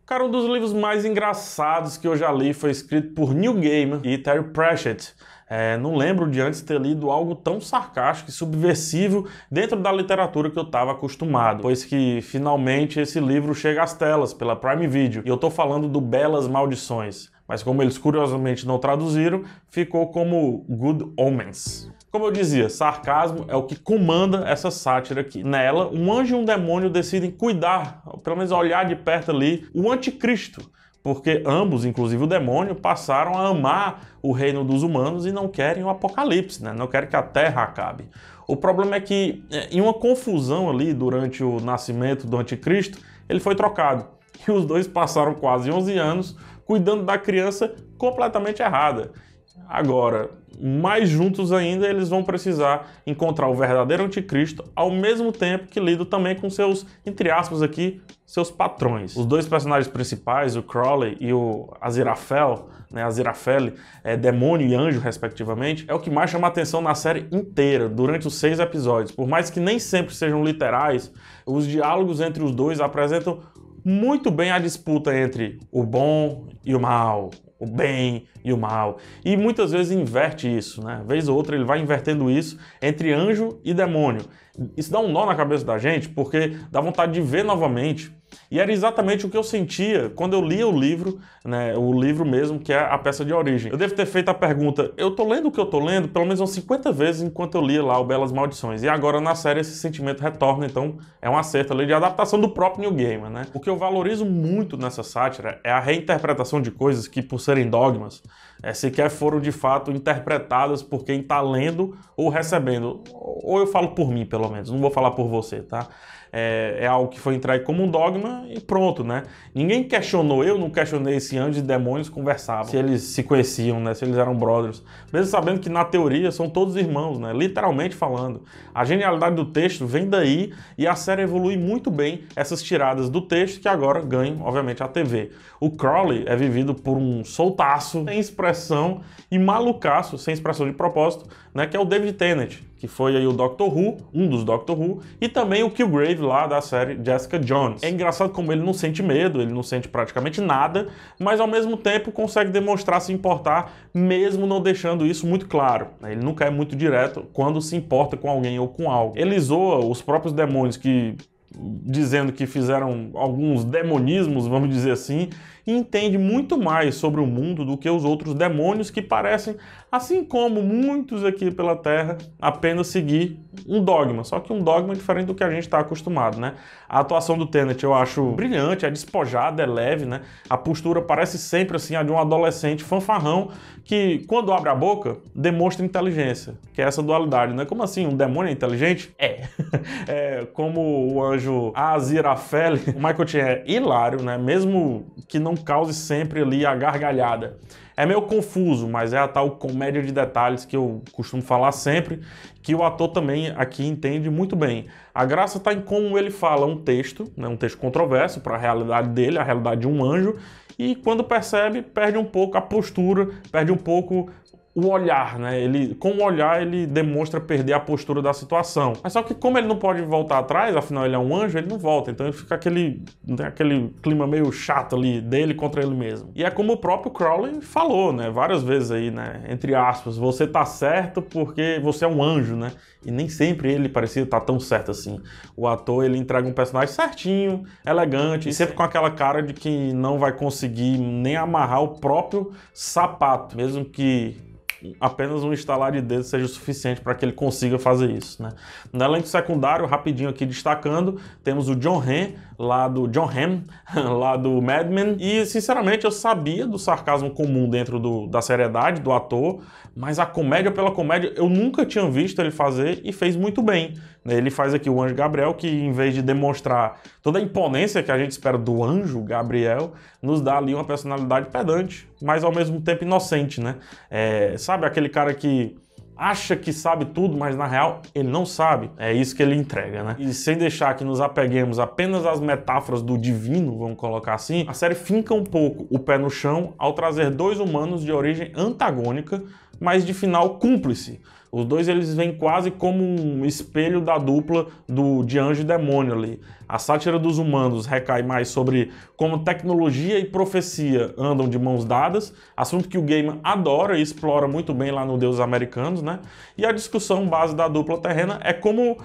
Cara, um dos livros mais engraçados que eu já li foi escrito por Neil Gaiman e Terry Pratchett. Não lembro de antes ter lido algo tão sarcástico e subversivo dentro da literatura que eu estava acostumado, pois que finalmente esse livro chega às telas pela Prime Video, e eu tô falando do Belas Maldições, mas como eles curiosamente não traduziram, ficou como Good Omens. Como eu dizia, sarcasmo é o que comanda essa sátira aqui. Nela, um anjo e um demônio decidem cuidar, ou pelo menos olhar de perto ali, o anticristo, porque ambos, inclusive o demônio, passaram a amar o reino dos humanos e não querem o apocalipse, né? Não querem que a terra acabe. O problema é que, em uma confusão ali durante o nascimento do anticristo, ele foi trocado. E os dois passaram quase 11 anos cuidando da criança completamente errada. Agora, mais juntos ainda, eles vão precisar encontrar o verdadeiro anticristo, ao mesmo tempo que lidam também com seus, entre aspas aqui, seus patrões. Os dois personagens principais, o Crowley e o Aziraphale, demônio e anjo, respectivamente, é o que mais chama a atenção na série inteira, durante os 6 episódios. Por mais que nem sempre sejam literais, os diálogos entre os dois apresentam muito bem a disputa entre o bom e o mal, o bem e o mal. E muitas vezes inverte isso, né? Vez ou outra ele vai invertendo isso entre anjo e demônio. Isso dá um nó na cabeça da gente, porque dá vontade de ver novamente. E era exatamente o que eu sentia quando eu lia o livro, né? O livro mesmo, que é a peça de origem. Eu devo ter feito a pergunta, eu tô lendo o que eu tô lendo pelo menos umas 50 vezes enquanto eu lia lá o Belas Maldições. E agora na série esse sentimento retorna, então é um acerto ali de adaptação do próprio Neil Gaiman, né? O que eu valorizo muito nessa sátira é a reinterpretação de coisas que, por serem dogmas, sequer foram de fato interpretadas por quem tá lendo ou recebendo. Ou eu falo por mim, pelo menos, não vou falar por você, tá? É algo que foi entregue como um dogma e pronto, né? Ninguém questionou, eu não questionei se anjos e demônios conversavam, se eles se conheciam, né? Se eles eram brothers. Mesmo sabendo que na teoria são todos irmãos, né? Literalmente falando. A genialidade do texto vem daí e a série evolui muito bem essas tiradas do texto que agora ganham, obviamente, a TV. O Crowley é vivido por um soltaço, sem expressão e malucaço, sem expressão de propósito, né? Que é o David Tennant, que foi aí o Doctor Who, um dos Doctor Who, e também o Kilgrave lá da série Jessica Jones. É engraçado como ele não sente medo, ele não sente praticamente nada, mas ao mesmo tempo consegue demonstrar se importar, mesmo não deixando isso muito claro. Ele nunca é muito direto quando se importa com alguém ou com algo. Ele zoa os próprios demônios dizendo que fizeram alguns demonismos, vamos dizer assim, e entende muito mais sobre o mundo do que os outros demônios que parecem, assim como muitos aqui pela Terra, apenas seguir um dogma, só que um dogma diferente do que a gente está acostumado, né? A atuação do Tennant eu acho brilhante, é despojada, é leve, né? A postura parece sempre assim a de um adolescente fanfarrão que, quando abre a boca, demonstra inteligência, que é essa dualidade, né? Como assim, um demônio é inteligente? Como o anjo Aziraphale, o Michael Chan é hilário, né? Mesmo que não cause sempre ali a gargalhada. É meio confuso, mas é a tal comédia de detalhes que eu costumo falar sempre, que o ator também aqui entende muito bem. A graça está em como ele fala um texto, né, um texto controverso para a realidade dele, a realidade de um anjo, e quando percebe, perde um pouco a postura, perde um pouco o olhar, né? Com o olhar ele demonstra perder a postura da situação. Mas só que como ele não pode voltar atrás, afinal ele é um anjo, ele não volta. Então ele fica aquele clima meio chato ali dele contra ele mesmo. E é como o próprio Crowley falou, né? Várias vezes aí, né? Entre aspas, você tá certo porque você é um anjo, né? E nem sempre ele parecia estar tão certo assim. O ator, ele entrega um personagem certinho, elegante, e sempre com aquela cara de que não vai conseguir nem amarrar o próprio sapato, mesmo que apenas um estalar de dedo seja o suficiente para que ele consiga fazer isso, né? No elenco secundário, rapidinho aqui destacando, temos o Jon Hamm, lá do Mad Men, e sinceramente eu sabia do sarcasmo comum dentro da seriedade do ator, mas a comédia pela comédia eu nunca tinha visto ele fazer e fez muito bem. Ele faz aqui o anjo Gabriel, que em vez de demonstrar toda a imponência que a gente espera do anjo Gabriel, nos dá ali uma personalidade pedante, mas ao mesmo tempo inocente, né? Sabe aquele cara que acha que sabe tudo, mas na real ele não sabe? É isso que ele entrega, né? E sem deixar que nos apeguemos apenas às metáforas do divino, vamos colocar assim, a série finca um pouco o pé no chão ao trazer dois humanos de origem antagônica, mas de final cúmplice. Os dois eles vêm quase como um espelho da dupla de anjo e demônio ali. A sátira dos humanos recai mais sobre como tecnologia e profecia andam de mãos dadas, assunto que o Gaiman adora e explora muito bem lá no Deuses Americanos, né? E a discussão base da dupla terrena é como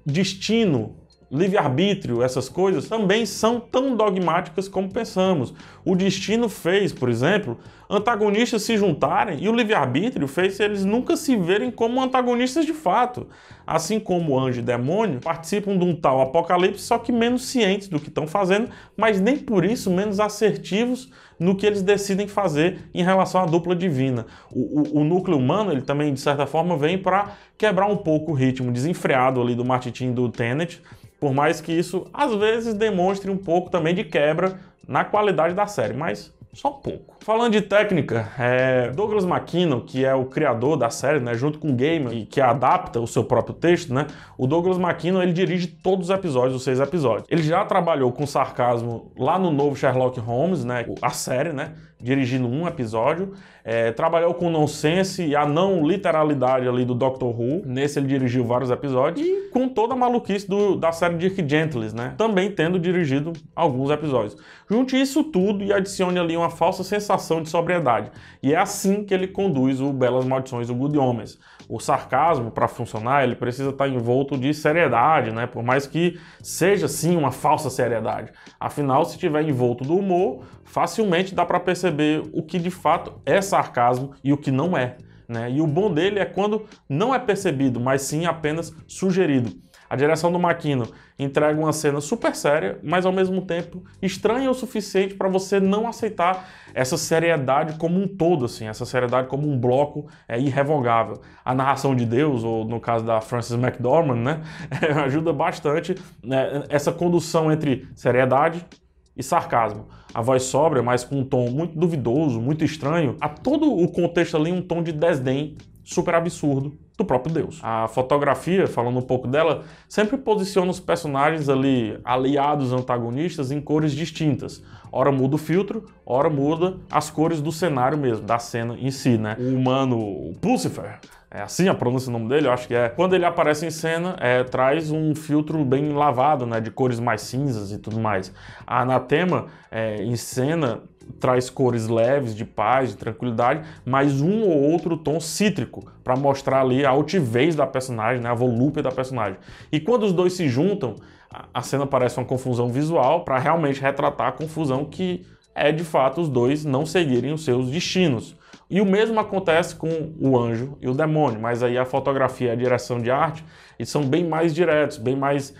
destino, livre-arbítrio, essas coisas, também são tão dogmáticas como pensamos. O destino fez, por exemplo, antagonistas se juntarem e o livre-arbítrio fez eles nunca se verem como antagonistas de fato. Assim como o anjo e demônio participam de um tal apocalipse, só que menos cientes do que estão fazendo, mas nem por isso menos assertivos no que eles decidem fazer em relação à dupla divina. O núcleo humano, ele também, de certa forma, vem para quebrar um pouco o ritmo desenfreado ali do marketing do Tenet, por mais que isso, às vezes, demonstre um pouco também de quebra na qualidade da série, mas só um pouco. Falando de técnica, Douglas McKinnon, que é o criador da série, né, junto com o Gaiman, e que adapta o seu próprio texto, né, o Douglas McKinnon, ele dirige todos os episódios, os 6 episódios. Ele já trabalhou com sarcasmo lá no novo Sherlock Holmes, né, a série, né, dirigindo um episódio, trabalhou com nonsense e a não literalidade ali do Doctor Who, nesse ele dirigiu vários episódios, e com toda a maluquice da série Dirk Gently, né, também tendo dirigido alguns episódios. Junte isso tudo e adicione ali uma falsa sensação de sobriedade, e é assim que ele conduz o Belas Maldições, o Good Omens. O sarcasmo, para funcionar, ele precisa estar envolto de seriedade, né? Por mais que seja sim uma falsa seriedade. Afinal, se estiver envolto do humor, facilmente dá para perceber o que de fato é sarcasmo e o que não é, né? E o bom dele é quando não é percebido, mas sim apenas sugerido. A direção do McKinnon entrega uma cena super séria, mas ao mesmo tempo estranha o suficiente para você não aceitar essa seriedade como um todo, assim, essa seriedade como um bloco irrevogável. A narração de Deus, ou no caso da Frances McDormand, né, ajuda bastante, né, essa condução entre seriedade e sarcasmo. A voz sóbria, mas com um tom muito duvidoso, muito estranho, a todo o contexto ali um tom de desdém super absurdo do próprio Deus. A fotografia, falando um pouco dela, sempre posiciona os personagens ali, aliados antagonistas, em cores distintas. Ora muda o filtro, ora muda as cores do cenário mesmo, da cena em si, né? O humano Lucifer, é assim a pronúncia do nome dele, eu acho que é. Quando ele aparece em cena, traz um filtro bem lavado, né? De cores mais cinzas e tudo mais. A Anatema, em cena, traz cores leves, de paz, de tranquilidade, mas um ou outro tom cítrico, para mostrar ali a altivez da personagem, né, a volúpia da personagem. E quando os dois se juntam, a cena parece uma confusão visual, para realmente retratar a confusão que é de fato os dois não seguirem os seus destinos. E o mesmo acontece com o anjo e o demônio, mas aí a fotografia e a direção de arte eles são bem mais diretos, bem mais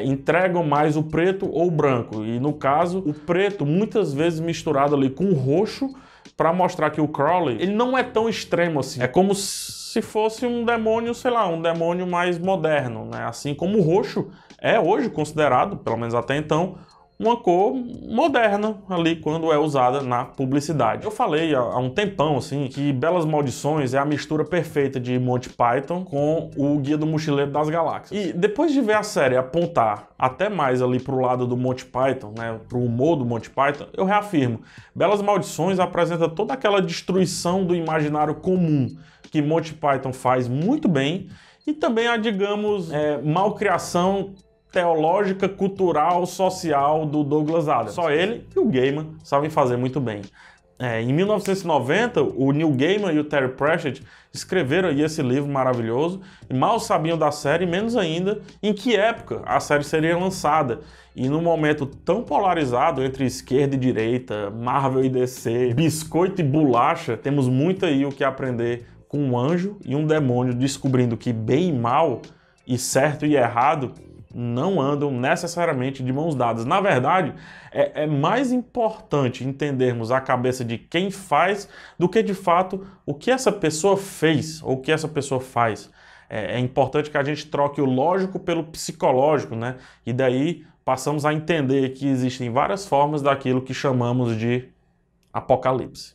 entregam mais o preto ou o branco. E no caso, o preto muitas vezes misturado ali com o roxo para mostrar que o Crowley ele não é tão extremo assim. É como se fosse um demônio, sei lá, um demônio mais moderno, né? Assim como o roxo é hoje considerado, pelo menos até então, uma cor moderna ali quando é usada na publicidade. Eu falei há um tempão assim que Belas Maldições é a mistura perfeita de Monty Python com o Guia do Mochileiro das Galáxias. E depois de ver a série apontar até mais ali pro lado do Monty Python, né, pro humor do Monty Python, eu reafirmo, Belas Maldições apresenta toda aquela destruição do imaginário comum que Monty Python faz muito bem e também a, digamos, malcriação teológica, cultural, social do Douglas Adams. Só ele e o Gaiman sabem fazer muito bem. Em 1990, o Neil Gaiman e o Terry Pratchett escreveram aí esse livro maravilhoso e mal sabiam da série, menos ainda em que época a série seria lançada. E num momento tão polarizado entre esquerda e direita, Marvel e DC, biscoito e bolacha, temos muito aí o que aprender com um anjo e um demônio descobrindo que bem e mal, e certo e errado, não andam necessariamente de mãos dadas. Na verdade, é mais importante entendermos a cabeça de quem faz do que, de fato, o que essa pessoa fez ou o que essa pessoa faz. É importante que a gente troque o lógico pelo psicológico, né? E daí passamos a entender que existem várias formas daquilo que chamamos de apocalipse.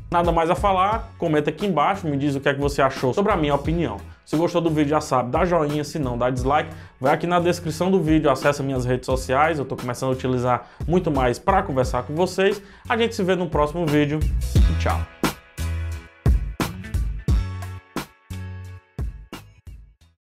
Nada mais a falar, comenta aqui embaixo, me diz o que é que você achou sobre a minha opinião. Se gostou do vídeo já sabe, dá joinha, se não dá dislike, vai aqui na descrição do vídeo, acessa minhas redes sociais, eu tô começando a utilizar muito mais para conversar com vocês. A gente se vê no próximo vídeo e tchau!